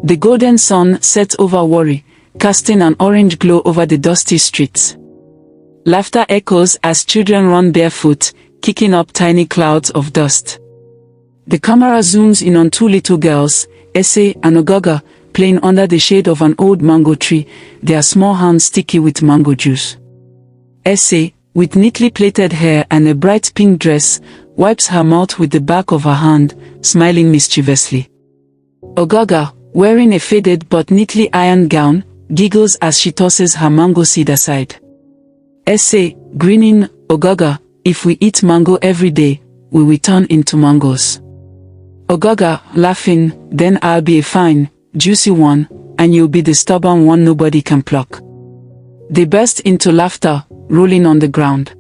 The golden sun set over Warri, casting an orange glow over the dusty streets. Laughter echoes as children run barefoot, kicking up tiny clouds of dust. The camera zooms in on two little girls, Ese and Ogaga, playing under the shade of an old mango tree, their small hands sticky with mango juice. Ese, with neatly plaited hair and a bright pink dress, wipes her mouth with the back of her hand, smiling mischievously. Ogaga, wearing a faded but neatly ironed gown, giggles as she tosses her mango seed aside. Ese, grinning, Ogaga, if we eat mango every day, we will turn into mangoes. Ogaga, laughing, then I'll be a fine, juicy one, and you'll be the stubborn one nobody can pluck. They burst into laughter, rolling on the ground.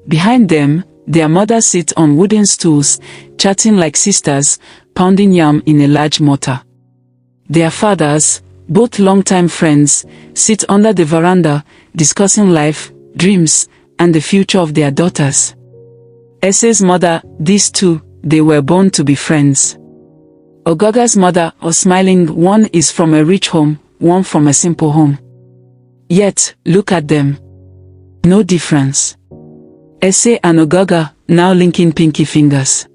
Behind them, their mothers sit on wooden stools, chatting like sisters, pounding yam in a large mortar. Their fathers, both longtime friends, sit under the veranda, discussing life, dreams, and the future of their daughters. Ese's mother, these two, they were born to be friends. Ogaga's mother, smiling, one is from a rich home, one from a simple home. Yet, look at them. No difference. Ese and Ogaga, now linking pinky fingers.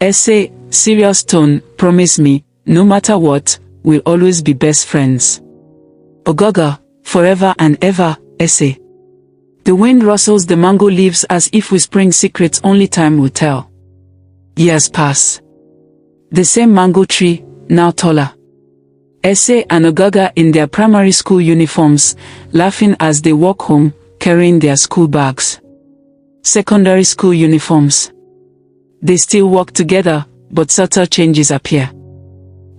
Ese, serious tone, promise me, no matter what, we'll always be best friends. Ogaga, forever and ever, Ese. The wind rustles the mango leaves as if whispering secrets only time will tell. Years pass. The same mango tree, now taller. Ese and Ogaga in their primary school uniforms, laughing as they walk home, carrying their school bags. Secondary school uniforms. They still walk together, but subtle changes appear.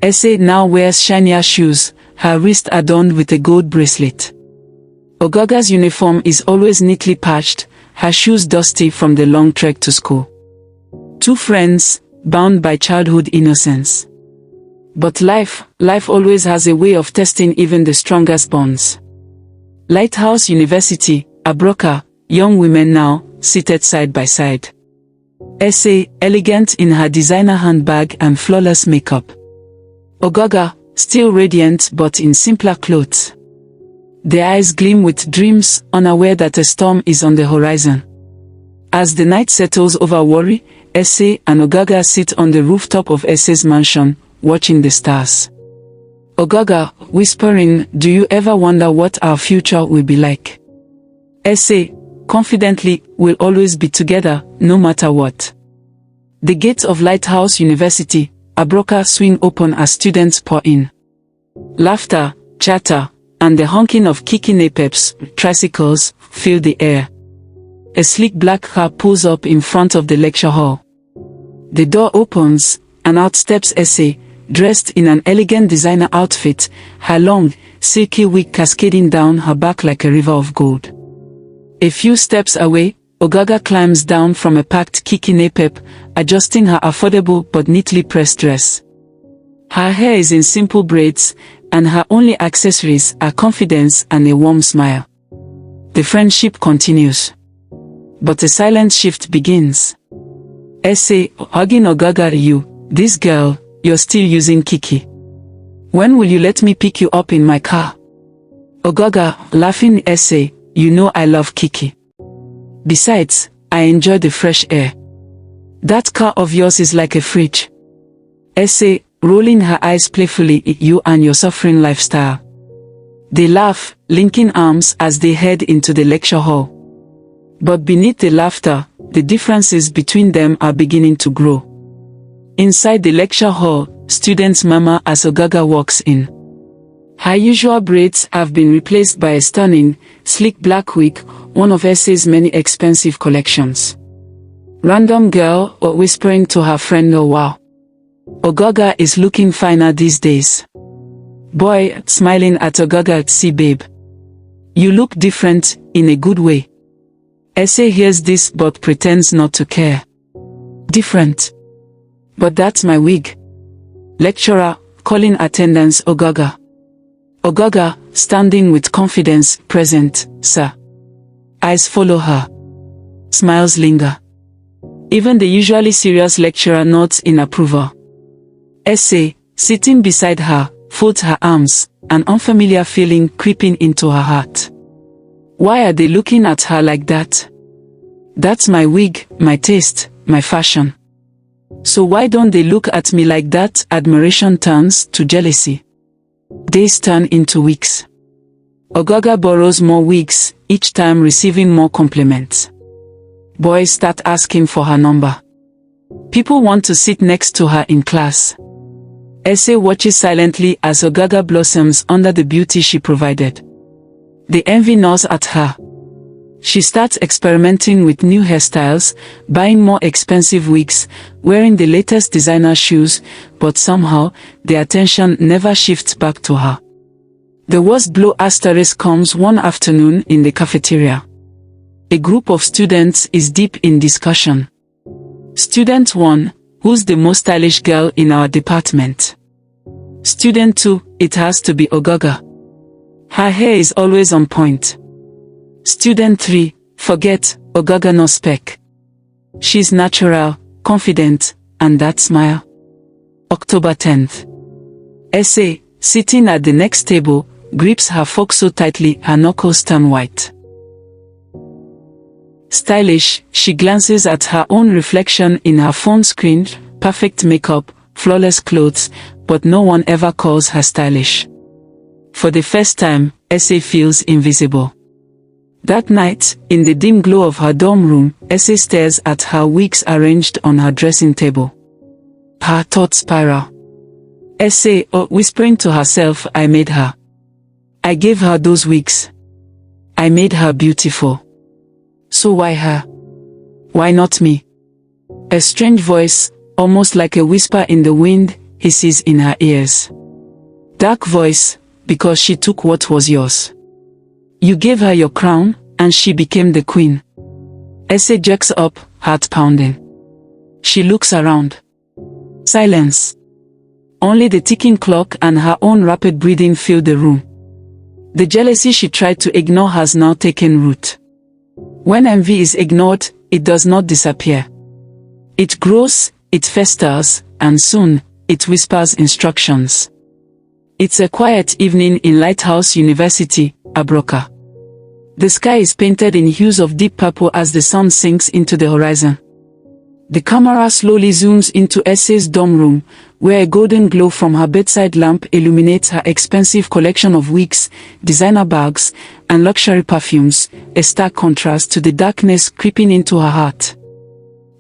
Ese now wears shinier shoes, her wrist adorned with a gold bracelet. Ogaga's uniform is always neatly patched, her shoes dusty from the long trek to school. Two friends, bound by childhood innocence. But life always has a way of testing even the strongest bonds. Lighthouse University, Abroka, young women now, seated side by side. Ese, elegant in her designer handbag and flawless makeup. Ogaga, still radiant but in simpler clothes. Their eyes gleam with dreams, unaware that a storm is on the horizon. As the night settles over Warri, Ese and Ogaga sit on the rooftop of Ese's mansion, watching the stars. Ogaga, whispering, do you ever wonder what our future will be like? Ese, confidently, we'll always be together, no matter what. The gates of Lighthouse University, Abroka, swing open as students pour in. Laughter, chatter, and the honking of kicking napep's tricycles fill the air. A sleek black car pulls up in front of the lecture hall. The door opens, and out steps Ese, dressed in an elegant designer outfit, her long, silky wig cascading down her back like a river of gold. A few steps away, Ogaga climbs down from a packed kiki napep, adjusting her affordable but neatly pressed dress. Her hair is in simple braids, and her only accessories are confidence and a warm smile. The friendship continues. But a silent shift begins. Ese, hugging Ogaga, this girl, you're still using Kiki. When will you let me pick you up in my car? Ogaga, laughing, Ese, you know I love Kiki. Besides, I enjoy the fresh air. That car of yours is like a fridge. Ese, rolling her eyes playfully at you and your suffering lifestyle. They laugh, linking arms as they head into the lecture hall. But beneath the laughter, the differences between them are beginning to grow. Inside the lecture hall, students murmur as Ogaga walks in. Her usual braids have been replaced by a stunning, sleek black wig, one of Ese's many expensive collections. Random girl, whispering to her friend, oh wow. Ogaga is looking finer these days. Boy, smiling at Ogaga, see babe. You look different, in a good way. Ese hears this but pretends not to care. Different. But that's my wig. Lecturer, calling attendance, Ogaga. Ogaga, standing with confidence, present, sir. Eyes follow her. Smiles linger. Even the usually serious lecturer nods in approval. Ese, sitting beside her, folds her arms, an unfamiliar feeling creeping into her heart. Why are they looking at her like that? That's my wig, my taste, my fashion. So why don't they look at me like that? Admiration turns to jealousy. Days turn into weeks. Ogaga borrows more wigs, each time receiving more compliments. Boys start asking for her number. People want to sit next to her in class. Essie watches silently as Ogaga blossoms under the beauty she provided. The envy gnaws at her. She starts experimenting with new hairstyles, buying more expensive wigs, wearing the latest designer shoes, but somehow, the attention never shifts back to her. The worst blow comes one afternoon in the cafeteria. A group of students is deep in discussion. Student 1, who's the most stylish girl in our department? Student 2, it has to be Ogaga. Her hair is always on point. Student 3, forget, Ogaga no spec. She's natural, confident, and that smile. October 10th. Essay, sitting at the next table, grips her fork so tightly her knuckles turn white. Stylish, she glances at her own reflection in her phone screen, perfect makeup, flawless clothes, but no one ever calls her stylish. For the first time, Essay feels invisible. That night, in the dim glow of her dorm room, Essay stares at her wigs arranged on her dressing table. Her thoughts spiral. Essay, whispering to herself, I made her. I gave her those wigs. I made her beautiful. So why her? Why not me? A strange voice, almost like a whisper in the wind, hisses in her ears. Dark voice, because she took what was yours. You gave her your crown, and she became the queen. Essay jerks up, heart pounding. She looks around. Silence. Only the ticking clock and her own rapid breathing fill the room. The jealousy she tried to ignore has now taken root. When envy is ignored, it does not disappear. It grows, it festers, and soon, it whispers instructions. It's a quiet evening in Lighthouse University, Abroka. The sky is painted in hues of deep purple as the sun sinks into the horizon. The camera slowly zooms into Essay's dorm room, where a golden glow from her bedside lamp illuminates her expensive collection of wigs, designer bags, and luxury perfumes, a stark contrast to the darkness creeping into her heart.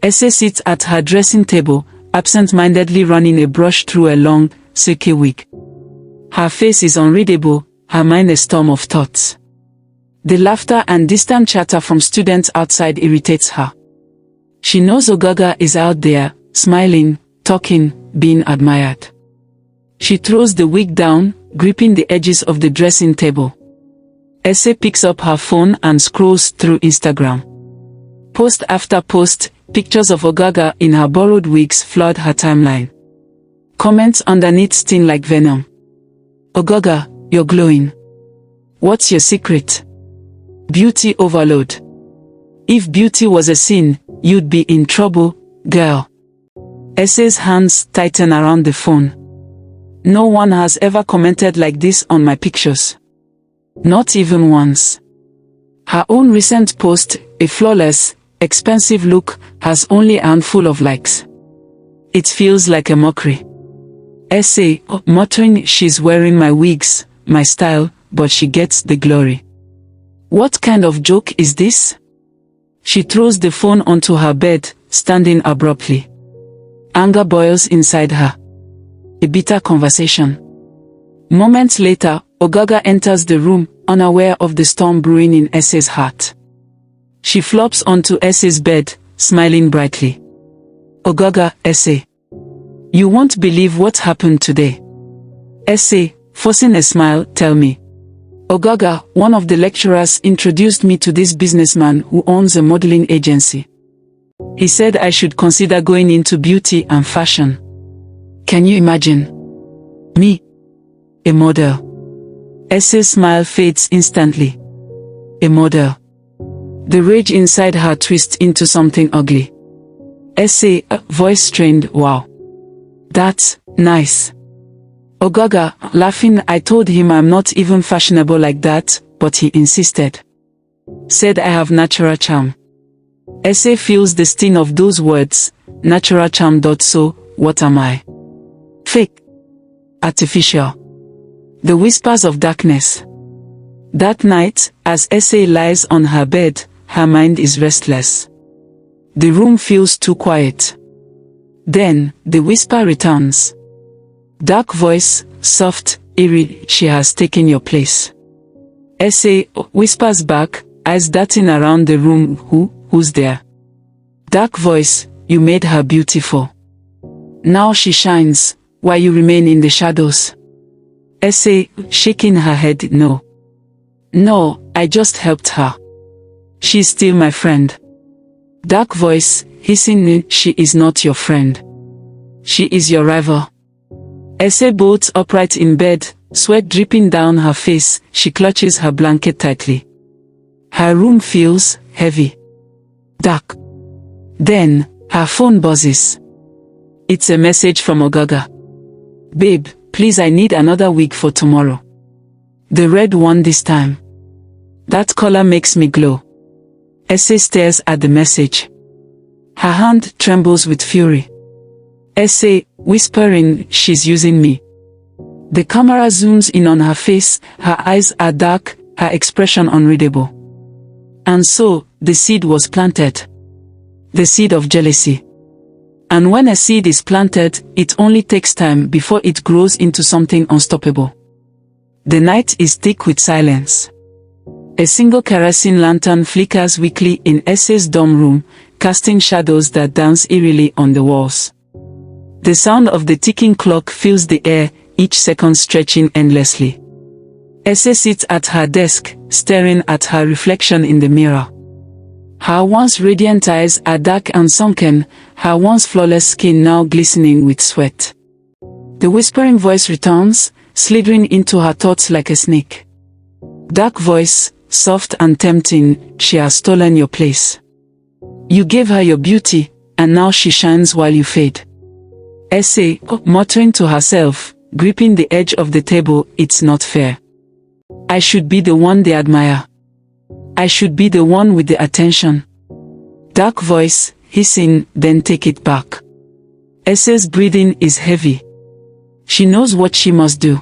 Essay sits at her dressing table, absent-mindedly running a brush through a long, silky wig. Her face is unreadable, her mind a storm of thoughts. The laughter and distant chatter from students outside irritates her. She knows Ogaga is out there, smiling, talking, being admired. She throws the wig down, gripping the edges of the dressing table. Essay picks up her phone and scrolls through Instagram. Post after post, pictures of Ogaga in her borrowed wigs flood her timeline. Comments underneath sting like venom. Ogaga, you're glowing. What's your secret? Beauty overload. If beauty was a sin, you'd be in trouble, girl. Essay's hands tighten around the phone. No one has ever commented like this on my pictures. Not even once. Her own recent post, a flawless, expensive look, has only a handful of likes. It feels like a mockery. Essay, muttering she's wearing my wigs, my style, but she gets the glory. What kind of joke is this? She throws the phone onto her bed, standing abruptly. Anger boils inside her. A bitter conversation. Moments later, Ogaga enters the room, unaware of the storm brewing in Essay's heart. She flops onto Essay's bed, smiling brightly. Ogaga, Essay. You won't believe what happened today. Essay, forcing a smile, tell me. Ogaga, one of the lecturers, introduced me to this businessman who owns a modeling agency. He said I should consider going into beauty and fashion. Can you imagine? Me? A model. Essay's smile fades instantly. A model. The rage inside her twists into something ugly. Essay, voice strained, wow. That's nice. Ogaga, laughing, I told him I'm not even fashionable like that, but he insisted. Said I have natural charm. Essay feels the sting of those words, natural charm. So, what am I? Fake. Artificial. The whispers of darkness. That night, as Essay lies on her bed, her mind is restless. The room feels too quiet. Then, the whisper returns. Dark voice, soft, eerie, she has taken your place. Essay whispers back, eyes darting around the room, who's there? Dark voice, you made her beautiful. Now she shines, while you remain in the shadows. Essay, shaking her head, no. No, I just helped her. She's still my friend. Dark voice, hissing, she is not your friend. She is your rival. Essay bolts upright in bed, sweat dripping down her face, she clutches her blanket tightly. Her room feels heavy. Dark. Then, her phone buzzes. It's a message from Ogaga. Babe, please, I need another wig for tomorrow. The red one this time. That color makes me glow. Essay stares at the message. Her hand trembles with fury. Essay, whispering, she's using me. The camera zooms in on her face, her eyes are dark, her expression unreadable. And so, the seed was planted. The seed of jealousy. And when a seed is planted, it only takes time before it grows into something unstoppable. The night is thick with silence. A single kerosene lantern flickers weakly in Essay's dorm room, casting shadows that dance eerily on the walls. The sound of the ticking clock fills the air, each second stretching endlessly. Essay sits at her desk, staring at her reflection in the mirror. Her once radiant eyes are dark and sunken, her once flawless skin now glistening with sweat. The whispering voice returns, slithering into her thoughts like a snake. Dark voice, soft and tempting, she has stolen your place. You gave her your beauty, and now she shines while you fade. Essay, muttering to herself, gripping the edge of the table, it's not fair. I should be the one they admire. I should be the one with the attention. Dark voice, hissing, then take it back. Essay's breathing is heavy. She knows what she must do.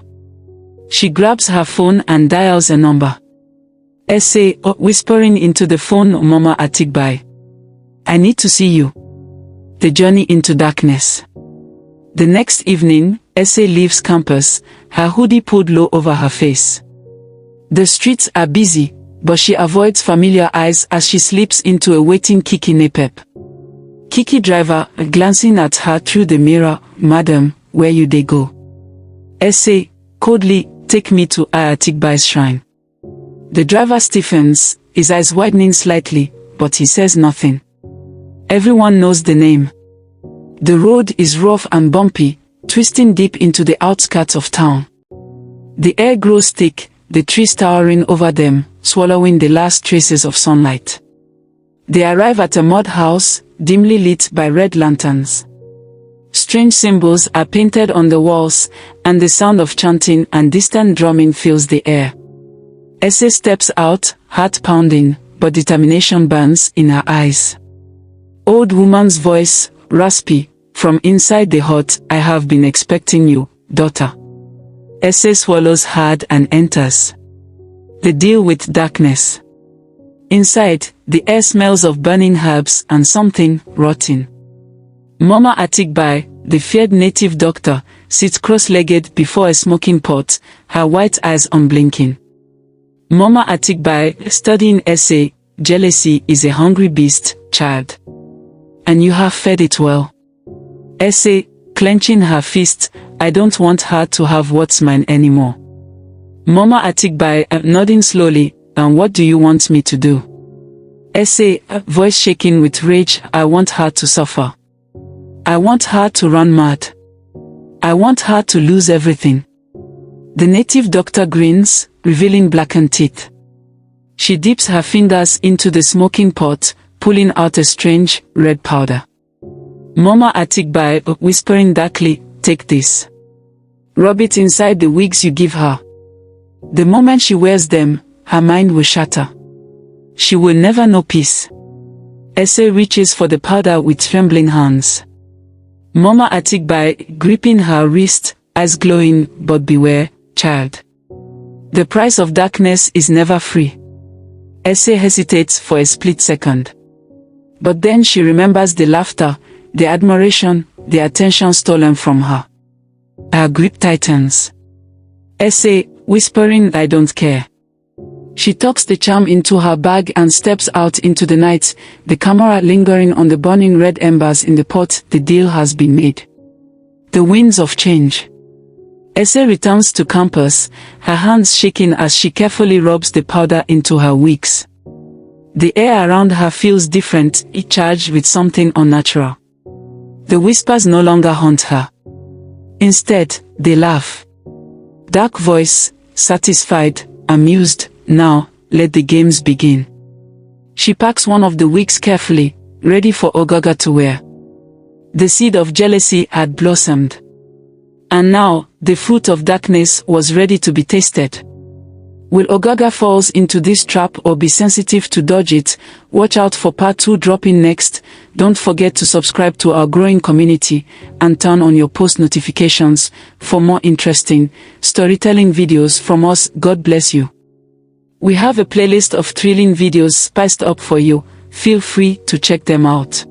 She grabs her phone and dials a number. Essay, whispering into the phone, Mama Atikbai. I need to see you. The journey into darkness. The next evening, Essay leaves campus, her hoodie pulled low over her face. The streets are busy, but she avoids familiar eyes as she slips into a waiting Kiki Nepep. Kiki driver, glancing at her through the mirror, Madam, where you they go? Essay, coldly, take me to Ayatikbai's shrine. The driver stiffens, his eyes widening slightly, but he says nothing. Everyone knows the name. The road is rough and bumpy, twisting deep into the outskirts of town. The air grows thick, the trees towering over them, swallowing the last traces of sunlight. They arrive at a mud house, dimly lit by red lanterns. Strange symbols are painted on the walls, and the sound of chanting and distant drumming fills the air. Essay steps out, heart pounding, but determination burns in her eyes. Old woman's voice, raspy, from inside the hut, I have been expecting you, daughter. Essay swallows hard and enters. The deal with darkness. Inside, the air smells of burning herbs and something rotten. Mama Atikbai, the feared native doctor, sits cross-legged before a smoking pot, her white eyes unblinking. Mama Atikbai, studying Essay, jealousy is a hungry beast, child. And you have fed it well. Essay, clenching her fist, I don't want her to have what's mine anymore. Mama Atikbai, nodding slowly, and what do you want me to do? Essay, voice shaking with rage, I want her to suffer. I want her to run mad. I want her to lose everything. The native doctor grins, revealing blackened teeth. She dips her fingers into the smoking pot, pulling out a strange, red powder. Mama Atikbai, whispering darkly, take this. Rub it inside the wigs you give her. The moment she wears them, her mind will shatter. She will never know peace. Essie reaches for the powder with trembling hands. Mama Atikbai, gripping her wrist, eyes glowing, but beware, child. The price of darkness is never free. Essie hesitates for a split second. But then she remembers the laughter, the admiration, the attention stolen from her. Her grip tightens. Essie, whispering, "I don't care." She tucks the charm into her bag and steps out into the night, the camera lingering on the burning red embers in the pot. The deal has been made. The winds of change. Essie returns to campus, her hands shaking as she carefully rubs the powder into her wigs. The air around her feels different, it charged with something unnatural. The whispers no longer haunt her. Instead, they laugh. Dark voice, satisfied, amused. "Now, let the games begin." She packs one of the wigs carefully, ready for Ogaga to wear. The seed of jealousy had blossomed. And now, the fruit of darkness was ready to be tasted. Will Ogaga falls into this trap or be sensitive to dodge it? Watch out for part 2 dropping next. Don't forget to subscribe to our growing community and turn on your post notifications for more interesting storytelling videos from us. God bless you. We have a playlist of thrilling videos spiced up for you. Feel free to check them out.